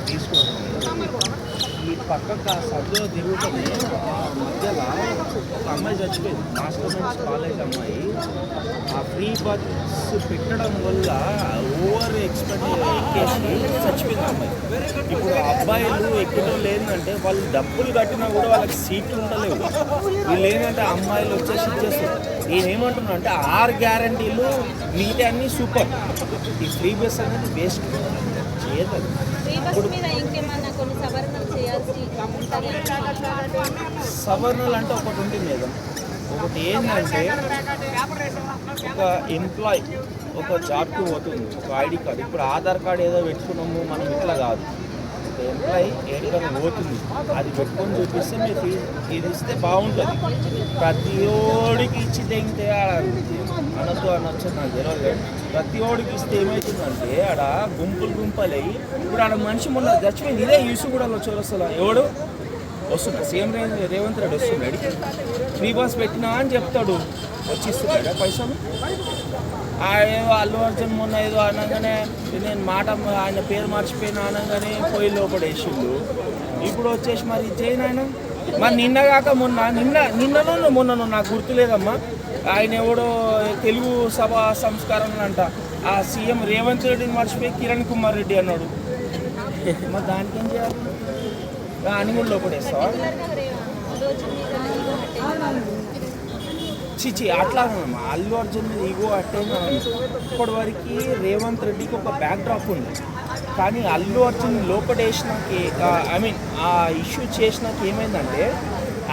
తీసుకుంటాం. ఈ పక్కకు ఆ సందులో తిరుగుతుంది మధ్యలో ఒక అమ్మాయి చచ్చిపోయింది, మాస్టర్ మైండ్స్ కాలేజ్ అమ్మాయి. ఆ ఫ్రీ బస్ పెట్టడం వల్ల ఓవర్ ఎక్స్పెక్ట్ ఎక్కేసి చచ్చిపోయింది అమ్మాయి. ఇప్పుడు అబ్బాయిలు ఎక్కడం లేదంటే వాళ్ళు డబ్బులు కట్టినా కూడా వాళ్ళకి సీట్లు ఉండలేవు. వీళ్ళు ఏంటంటే అమ్మాయిలు వచ్చేసి ఇచ్చేస్తారు. నేనేమంటున్నా అంటే 6 గ్యారంటీలు మిగతా అన్నీ సూపర్. ఈ ఫ్రీ బస్ అనేది వేస్ట్ చేయదు. సవరణలు అంటే ఒకటి ఉంటుంది కదా, ఒకటి ఏంటంటే ఒక ఎంప్లాయ్ ఒక జాబ్కి పోతుంది, ఒక ఐడి కార్డు. ఇప్పుడు ఆధార్ కార్డు ఏదో పెట్టుకున్నాము మనం, ఇట్లా కాదు. ఒక ఎంప్లాయ్ ఏదైనా పోతుంది, అది పెట్టుకొని చూపిస్తే మీరు ఇది ఇస్తే బాగుంటుంది. ప్రతి ఓడికి ఇచ్చి తెగితే అనొద్దు అనొచ్చు నాకు తెలియదు. ప్రతి ఓడికి ఇస్తే ఏమవుతుందంటే ఆడ గుంపులు ఇప్పుడు ఆడ మనిషి మొన్న చచ్చిపోయింది. ఇదే యూసు కూడా వచ్చి ఎవడు వస్తున్నా సీఎం రేవంత్ రెడ్డి వస్తున్నాడు, ఫ్రీ బస్ పెట్టినా అని చెప్తాడు, వచ్చి ఇస్తున్నాడా పైసలు? ఏదో అల్లు అర్జున్ మొన్న ఏదో అనగానే నేను ఆయన పేరు మర్చిపోయినా అనగానే పోయి లోపడేసిండు. ఇప్పుడు వచ్చేసి మరి చేయను ఆయన. మరి నిన్న కాక నిన్ననో మొన్ననో నాకు గుర్తులేదమ్మా, ఆయన ఎవడో తెలుగు సభ సంస్కారం అంట ఆ సీఎం రేవంత్ రెడ్డిని మర్చిపోయి కిరణ్ కుమార్ రెడ్డి అన్నాడు. మరి దానికి ఏం చేయాలి? అని కూడా లోపడేస్తావా? చిచి అట్లా అల్లు అర్జున్ మీద ఈగో అట్టేనా? ఇప్పటి వరకు రేవంత్ రెడ్డికి ఒక బ్యాక్ డ్రాప్ ఉంది, కానీ అల్లు అర్జున్ లోపడేసినాక ఆ ఇష్యూ చేసినాక ఏమైందంటే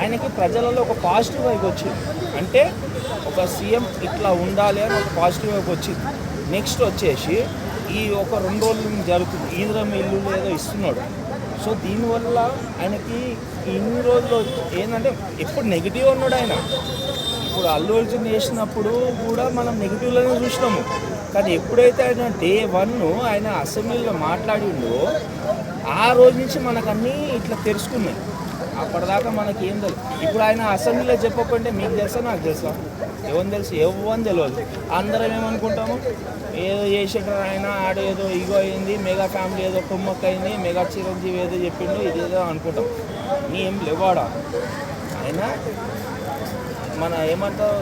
ఆయనకి ప్రజలలో ఒక పాజిటివ్ వైబ్ వచ్చింది. అంటే ఒక సీఎం ఇట్లా ఉండాలి అని ఒక పాజిటివ్ వైబ్ వచ్చింది. నెక్స్ట్ వచ్చేసి ఈ ఒక 2 రోజులు జరుగుతుంది, ఈంద్రం ఇల్లు ఏదో ఇస్తున్నాడు. సో దీనివల్ల ఆయనకి ఇన్ని రోజులు ఏంటంటే ఎప్పుడు నెగిటివ్ ఉన్నాడు ఆయన. ఇప్పుడు అల్లు అర్జున్ చేసినప్పుడు కూడా మనం నెగిటివ్లోనే చూసినాము, కానీ ఎప్పుడైతే ఆయన డే 1 ఆయన అసెంబ్లీలో మాట్లాడిండో ఆ రోజు నుంచి మనకు అన్నీ ఇట్లా తెలుసుకున్నాయి. అప్పటిదాకా మనకి ఏం తెలుసు. ఇప్పుడు ఆయన అసెంబ్లీలో చెప్పకుంటే మీకు తెలుసా నాకు తెలుసా? ఎవరిని తెలుసు? ఎవరిని తెలియదు. అందరం ఏమనుకుంటాము, ఏదో చేసేటారు ఆయన, ఆడేదో ఈగో అయింది, మెగా ఫ్యామిలీ ఏదో కుమ్మక్క అయింది, మెగా చిరంజీవి ఏదో చెప్పిండు, ఇదేదో అనుకుంటాం. నీ ఏం లేవాడా ఆయన? మన ఏమంటావు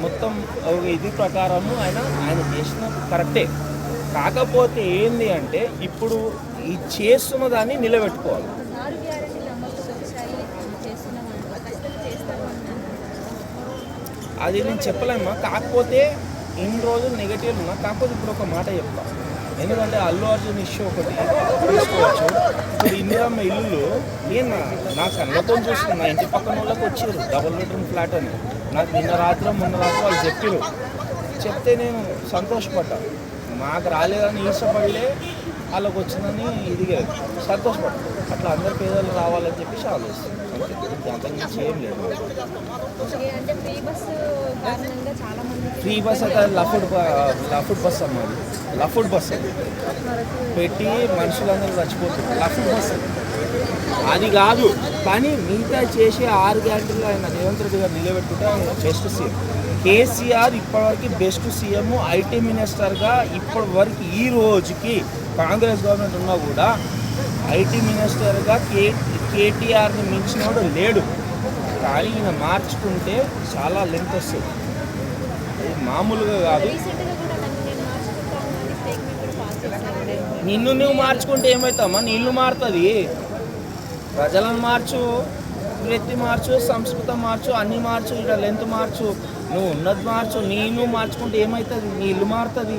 మొత్తం ఇది ప్రకారము ఆయన చేసిన కరెక్టే. కాకపోతే ఏంది అంటే ఇప్పుడు ఈ చేస్తున్న దాన్ని నిలబెట్టుకోవాలి. అది నేను చెప్పలేమ్మా. కాకపోతే ఇన్ని రోజులు నెగటివ్ ఉన్నా, కాకపోతే ఇప్పుడు ఒక మాట చెప్తాను. ఎందుకంటే అల్లు అర్జున్ ఇష్యూ ఒకటి తీసుకోవచ్చు. ఇప్పుడు ఇందిరమ్మ ఇల్లు నేను నా కళ్ళతో చూస్తున్నా, నా ఇంటి పక్కన వాళ్ళకి వచ్చారు డబుల్ బెడ్రూమ్ ఫ్లాట్ అని. నాకు మొన్న రాత్రి వాళ్ళు చెప్పారు. చెప్తే నేను సంతోషపడ్డా. మాకు రాలేదని ఈర్షపడలే, వాళ్ళకి వచ్చిందని ఇది సంతోషపడ్డా. అట్లా అందరు పేదలు రావాలని చెప్పేసి ఆలోచిస్తాను. అంతకుమించి ఏం లేదు. ఫ్రీ బస్ అయితే లఫుడ్ బస్ అన్నది, లఫుడ్ బస్ అది పెట్టి మనుషులందరూ చచ్చిపోతున్నారు. లఫుడ్ బస్ అది కాదు. కానీ మిగతా చేసే 6 గ్యారెంటీలు ఆయన రేవంత్ రెడ్డి గారు నిలబెట్టుకుంటే ఆయన బెస్ట్ సీఎం. కేసీఆర్ ఇప్పటివరకు బెస్ట్ సీఎం. ఐటీ మినిస్టర్గా ఇప్పటివరకు ఈ రోజుకి కాంగ్రెస్ గవర్నమెంట్ ఉన్నా కూడా ఐటీ మినిస్టర్గా కేటీఆర్ని మించినోడు లేడు. కానీ ఈయన మార్చుకుంటే చాలా లెంత్ వస్తుంది, అది మామూలుగా కాదు. నిన్ను నువ్వు మార్చుకుంటే ఏమవుతామా? నీ ఇల్లు మారుతుంది. ప్రజలను మార్చు, వృత్తి మార్చు, సంస్కృతం మార్చు, అన్నీ మార్చు, ఇక్కడ లెంత్ మార్చు, నువ్వు ఉన్నది మార్చు. నీళ్ళు మార్చుకుంటే ఏమవుతుంది? నీ ఇల్లు మారుతుంది.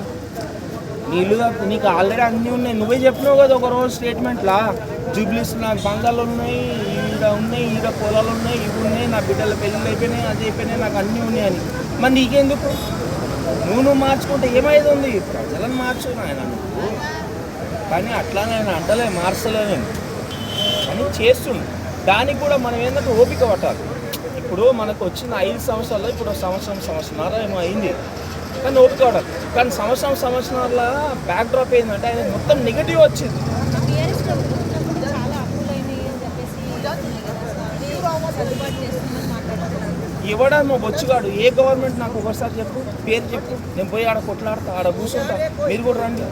నీ ఇల్లు నీకు ఆల్రెడీ అన్నీ ఉన్నాయి. నువ్వే చెప్పినావు కదా ఒకరోజు స్టేట్మెంట్లా, జూబ్లీస్ నాకు బంగాలు ఉన్నాయి, ఈడ పొలాలు ఉన్నాయి, ఇవి ఉన్నాయి, నా బిడ్డల పెళ్ళిళ్ళు అయిపోయినాయి, అది అయిపోయినాయి, నాకు అన్నీ ఉన్నాయని. మరి నీకెందుకు? నువ్వు మార్చుకుంటే ఏమైతుంది? ప్రజలను మార్చు నాయన నువ్వు. కానీ అట్లానే ఆయన అంటలే, మార్చలేను అని చేస్తుండు. దానికి కూడా మనం ఏంటంటే ఓపిక పట్టాలి. ఇప్పుడు మనకు వచ్చిన 5 సంవత్సరాల్లో ఇప్పుడు సంవత్సరాల ఏమో అయింది, కానీ ఓపిక పడాలి. కానీ సంవత్సరాల బ్యాక్ డ్రాప్ ఏంటంటే ఆయన మొత్తం నెగిటివ్ వచ్చింది. ఇవ్వడమో బొచ్చుగాడు. ఏ గవర్నమెంట్ నాకు ఒకసారి చెప్పు, పేరు చెప్పు, నేను పోయి ఆడ కొట్లాడతా, ఆడ కూర్చుంటా, మీరు కూడా రండి.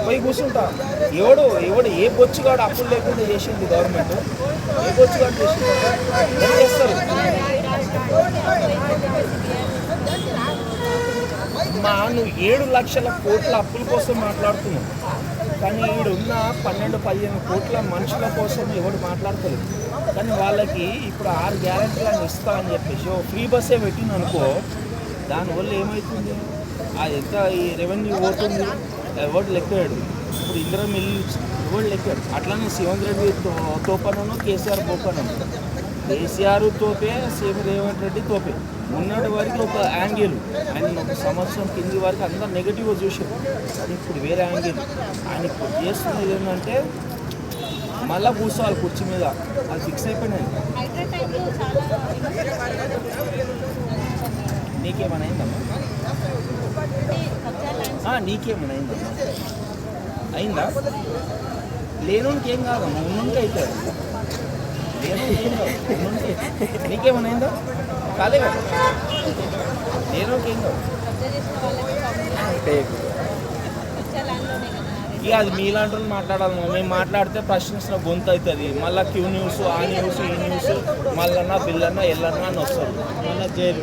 పోయి కూర్చుంటా. ఎవడు ఏ బొచ్చుగాడు అప్పులు లేకుండా చేసింది గవర్నమెంట్, ఏ బొచ్చుగాడు చేసింది ఎవరు చేస్తారు? నువ్వు 7 లక్షల కోట్ల అప్పుల కోసం మాట్లాడుతున్నావు, కానీ ఈడున్న 12-15 కోట్ల మనుషుల కోసం ఎవడు మాట్లాడతలేదు. కానీ వాళ్ళకి ఇప్పుడు 6 గ్యారెంటీలను ఇస్తా అని చెప్పేసి ఫ్రీ బస్సే పెట్టింది అనుకో, దానివల్ల ఏమవుతుంది? ఎంత ఈ రెవెన్యూ పోతుంది, ఎవడు లెక్కాడు. ఇప్పుడు ఇందిరా మిల్లు ఎవడు లెక్కాడు. అట్లానే రేవంత్ రెడ్డి తోపనను, కేసీఆర్ పోపనను. కేసీఆర్ తోపే, సీఎం రేవంత్ రెడ్డి తోపే. ఉన్నటి వరకు ఒక యాంగిల్, ఆయన ఒక సంవత్సరం కింది వరకు అందరూ నెగిటివ్గా చూసారు. కానీ ఇప్పుడు వేరే యాంగిల్. ఆయన ఇప్పుడు చేస్తున్నది ఏంటంటే మళ్ళీ కూర్చోవాలి కుర్చీ మీద, అది ఫిక్స్ అయిపోయినాయి. నీకేమైనా అయిందమ్మా? నీకేమైనా అయిందమ్మా? అయిందా? లేనోనికి ఏం కాదమ్మా, ఉన్నోనికి అవుతుంది. లేనోనికి ఏం కాదు, ఉన్నోనికి. నీకేమైనా అయిందా? కాలే కదా, లేనోనికి ఏం కాదు. ఇక అది మీలాంటి వాళ్ళు మాట్లాడాలి. మేము మాట్లాడితే ప్రశ్నించిన గొంతు అవుతుంది. మళ్ళీ క్యూ న్యూస్, ఆ న్యూస్, ఈ న్యూస్, మళ్ళన్నా బిల్లన్నా ఎల్లన్నా అని వస్తారు. మళ్ళీ జైలు.